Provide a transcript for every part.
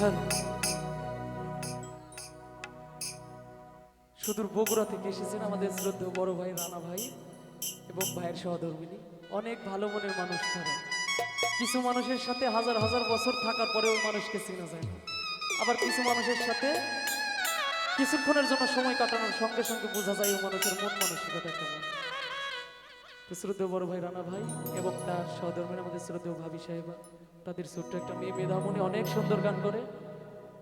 Hello, সুদূর বগুড়া থেকে এসেছেন আমাদের শ্রদ্ধেয় বড় ভাই রানা ভাই এবং ভাইয়ের সহধর্মিনী। অনেক ভালো মনের মানুষ তারা। কিছু মানুষের সাথে হাজার হাজার বছর থাকার পরেও মানুষকে চেনা যায় না, আবার কিছু মানুষের সাথে কিছুক্ষণের জন্য সময় কাটানোর সঙ্গে সঙ্গে বোঝা যায় ওই মানুষের মন মানসিকতা কেমন। তো শ্রদ্ধেয় বড় ভাই রানা ভাই এবং তার সহধর্মিনী আমাদের শ্রদ্ধেয় ভাবি সাহেবা, তাদের ছোট্ট একটা মেয়ে মেধামণি অনেক সুন্দর গান করে।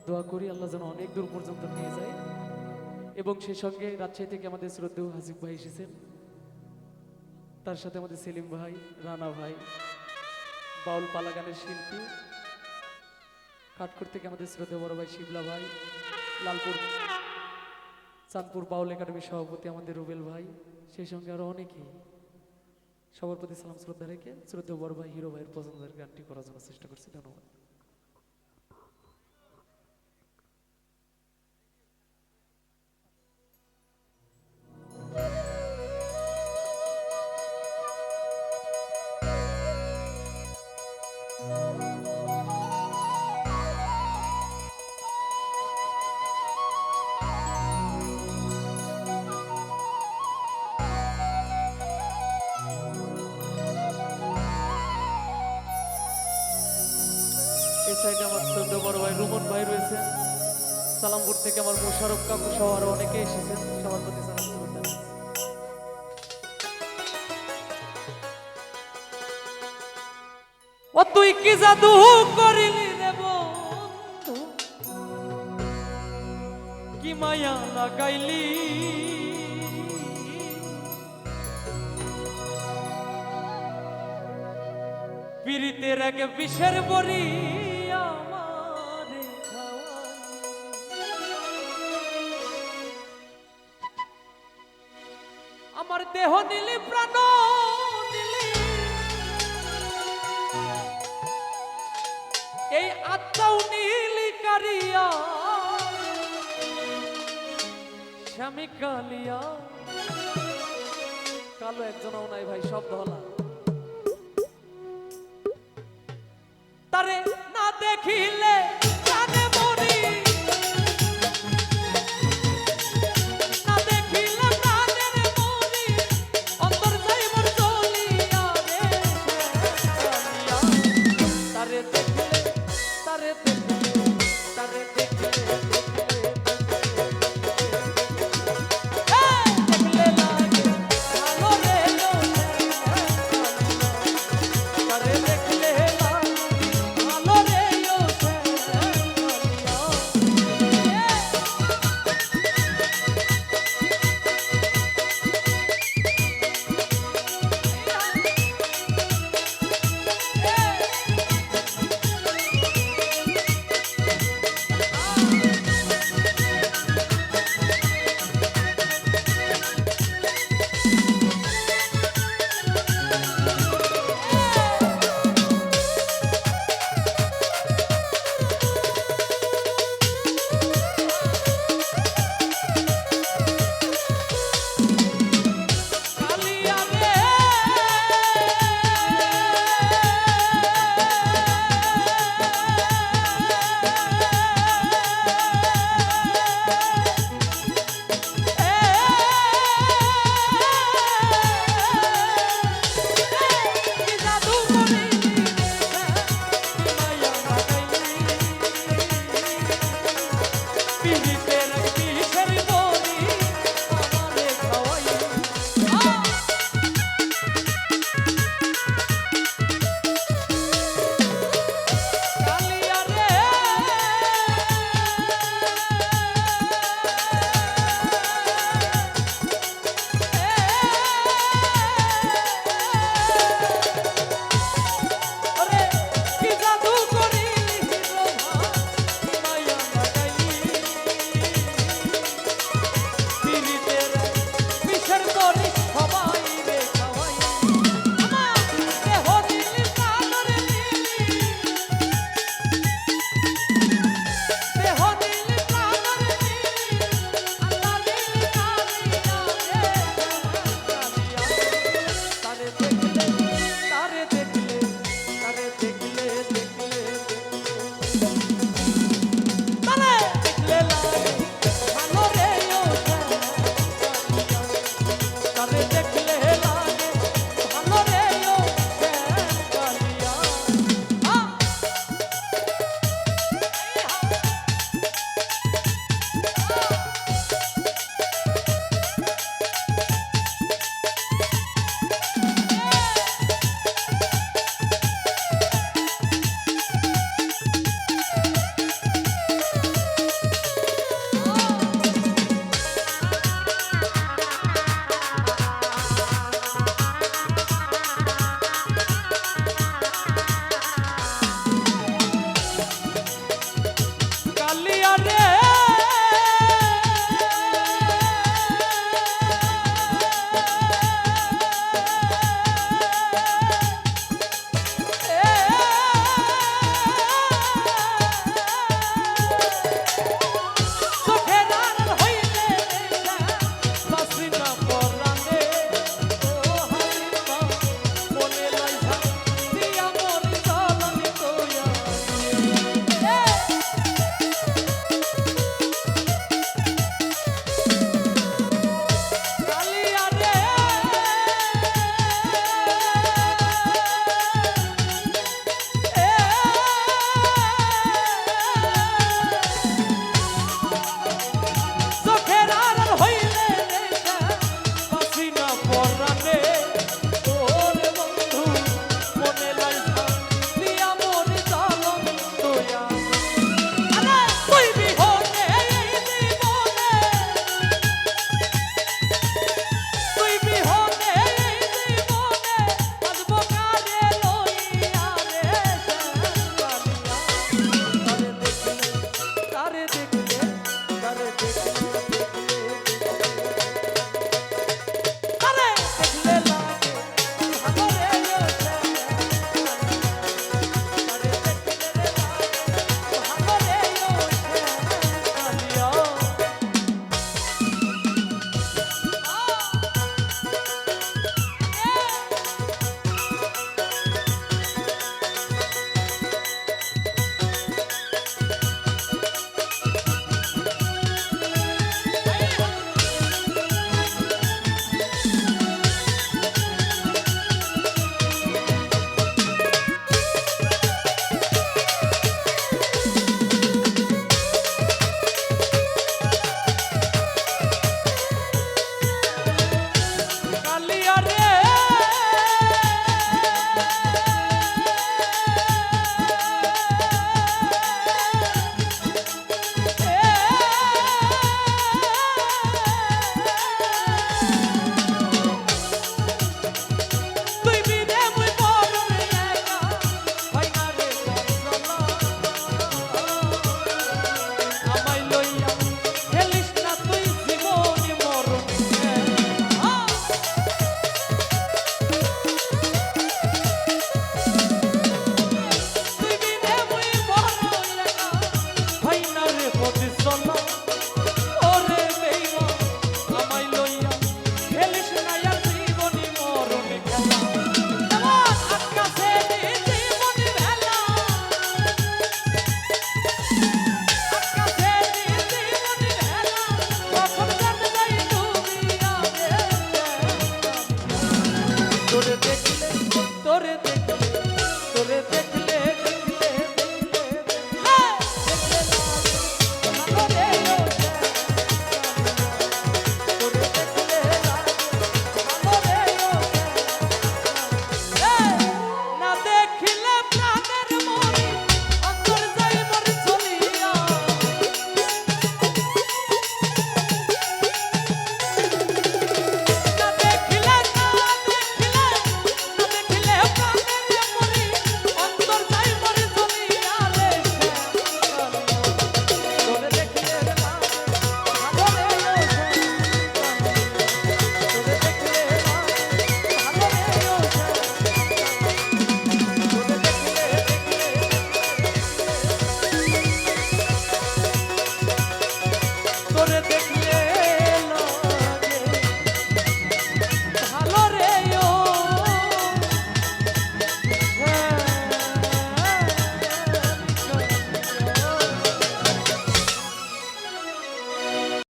দোয়া করি আল্লাহ যেন অনেক দূর পর্যন্ত নিয়ে যায়। এবং সেই সঙ্গে রাজশাহী থেকে আমাদের শ্রদ্ধেয় হাসিফ ভাই এসেছেন, তার সাথে আমাদের সেলিম ভাই, রানা ভাই, বাউল পালা গানের শিল্পী। কাঠখড় থেকে আমাদের শ্রদ্ধেয় বড় ভাই শিবলা ভাই, লালপুর চাঁদপুর বাউল একাডেমির সভাপতি আমাদের রুবেল ভাই, সেই সঙ্গে আরো অনেকেই। সবার প্রতি সালাম শ্রদ্ধা রেখে শ্রদ্ধেয় বড় ভাই হিরো ভাইয়ের পছন্দের গানটি করার জন্য চেষ্টা করছি। ধন্যবাদ। এই সাইডে আমার শ্রদ্ধেয় বড় ভাই রুমন ভাই রয়েছে, সালামপুর থেকে আমার মোশারফ কাকু সহ আরো অনেকে এসেছেন, সবার প্রতি সালাম শ্রদ্ধা। ও তুই কি জাদু করিলি রে বন্ধু, কি মায়া লাগাইলি, পীড়িতের এক বিষের বড়ি আমারে খাওয়াইলি। আমার দেহ নিলি প্রাণ নিলি, এই আত্মাও নীলি কারিয়া, স্বামী কালিয়া। কালো একজনও নাই ভাই, সব ধলা। তারে না দেখিলে